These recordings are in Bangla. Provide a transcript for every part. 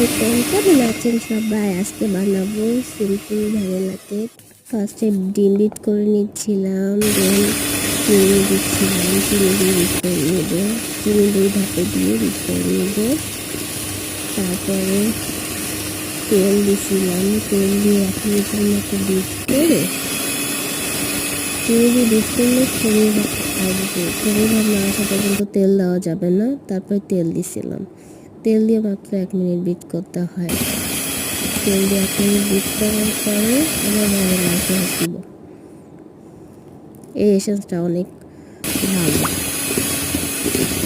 আলাইকুম, কেমন আছেন সবাই? আজকে বানাবো সিম্পল ভ্যানিলা কেক। ফার্স্টে ডিম বিট করে নিচ্ছিলাম, দেন চিনি দিচ্ছিলাম, চিনি দিয়ে বিট করে নেব। চিনি 2 ধাপে দিয়ে বিট করে নেব। তারপরে তেল দিছিলাম, তেল দিয়ে 1 মিনিটের মতো বিট করে চিনি দিয়ে বিট করলে খড়ির ভাব আসবে। খড়ির ভাব না আসা পর্যন্ত তেল দেওয়া যাবে না। তারপরে তেল দিছিলাম, তেল দিয়ে মাত্র 1 মিনিট বিট করতে হয়। তেল দিয়ে 1 মিনিট বিট করার পরে আবার ভ্যানিলা এসেন্স দিব। এই এসেন্সটা অনেক ভালো।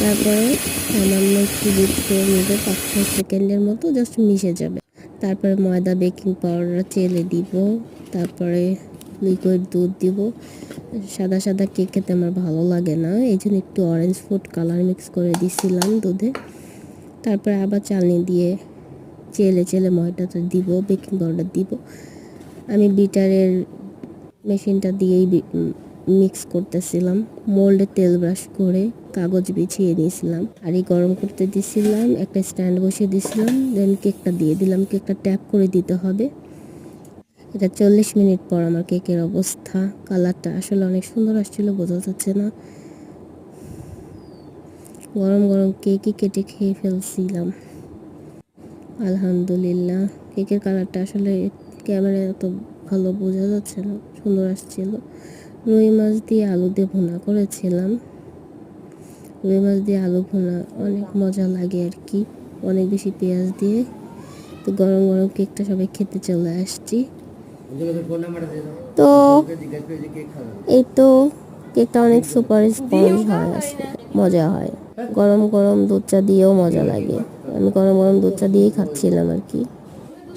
তারপরে সামান্য একটু বিট করে নেব, 5-6 সেকেন্ডের মতো, জাস্ট মিশে যাবে। তারপরে ময়দা, বেকিং পাউডার চেলে দিব। তারপরে লিকুইড দুধ দিব। সাদা সাদা কেক খেতে আমার ভালো লাগে না, এই জন্য একটু অরেঞ্জ ফুড কালার মিক্স করে দিছিলাম দুধে। তারপরে আবার চালনি দিয়ে চেলে চেলে ময়দাটা দিব, বেকিং পাউডার দিব। আমি বিটারের মেশিনটা দিয়েই মিক্স করতেছিলাম। মোল্ডে তেল ব্রাশ করে কাগজ বিছিয়ে নিয়েছিলাম, আর এই গরম করতে দিছিলাম, একটা স্ট্যান্ড বসিয়ে দিছিলাম। দেন কেকটা দিয়ে দিলাম, কেকটা ট্যাপ করে দিতে হবে। এটা 40 মিনিট পর আমার কেকের অবস্থা। কালারটা আসলে অনেক সুন্দর আসছিল, বোঝা যাচ্ছে না। গরম গরম কেকই কেটে খেয়ে ফেলছিলাম। আলহামদুলিল্লাহ, কেকের কালারটা আসলে ক্যামেরায় এত ভালো বোঝা যাচ্ছে না, সুন্দর আসছিল। রুই মাছ দিয়ে আলু দিয়ে ভুনা করেছিলাম। রুই মাছ দিয়ে আলু ভুনা অনেক মজা লাগে আর কি, অনেক বেশি পেঁয়াজ দিয়ে। তো গরম গরম কেকটা সবাই খেতে চলে আসছি। তো এই তো কেকটা অনেক সুপার স্পঞ্জ হয়, আসলে মজা হয়। গরম গরম দুধ চা দিয়েও মজা লাগে। আমি গরম গরম দুধ চা দিয়েই খাচ্ছিলাম আর কি।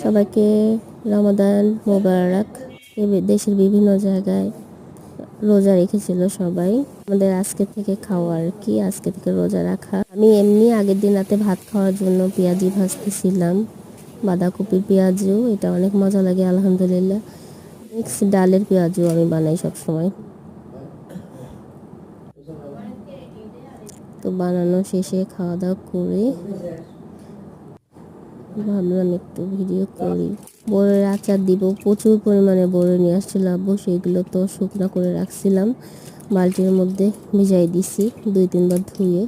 সবাইকে রমাদান মোবারক। দেশের বিভিন্ন জায়গায় রোজা রেখেছিল সবাই, আমাদের আজকে থেকে খাওয়া আর কি, আজকে থেকে রোজা রাখা। আমি এমনি আগের দিন রাতে ভাত খাওয়ার জন্য পেঁয়াজি ভাজতেছিলাম, বাঁধাকপির পেঁয়াজু। এটা অনেক মজা লাগে আলহামদুলিল্লাহ। মিক্স ডালের পেঁয়াজু আমি বানাই সব সময়। তো বানানো শেষে খাওয়া দাওয়া করে ভাবলাম একটু ভিডিও করি। বড়ের আচার দিব, প্রচুর পরিমাণে বড়ে নিয়ে আসছিল আব্বু, সেগুলো তো শুকনো করে রাখছিলাম, বালতির মধ্যে ভিজাই দিছি 2-3 বার ধুয়ে।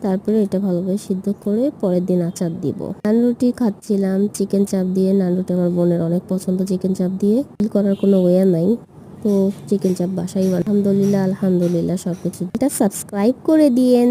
তারপরে এটা ভালোভাবে সিদ্ধ করে পরের দিন আচার দিব। নান রুটি খাচ্ছিলাম চিকেন চাপ দিয়ে। নান রুটি আমার বোনের অনেক পছন্দ চিকেন চাপ দিয়ে, ফিল করার কোনো ওয়ে নাই। তো চিকেন চাপ বাসাই, আলহামদুলিল্লাহ আলহামদুলিল্লাহ সবকিছু। এটা সাবস্ক্রাইব করে দিয়েন।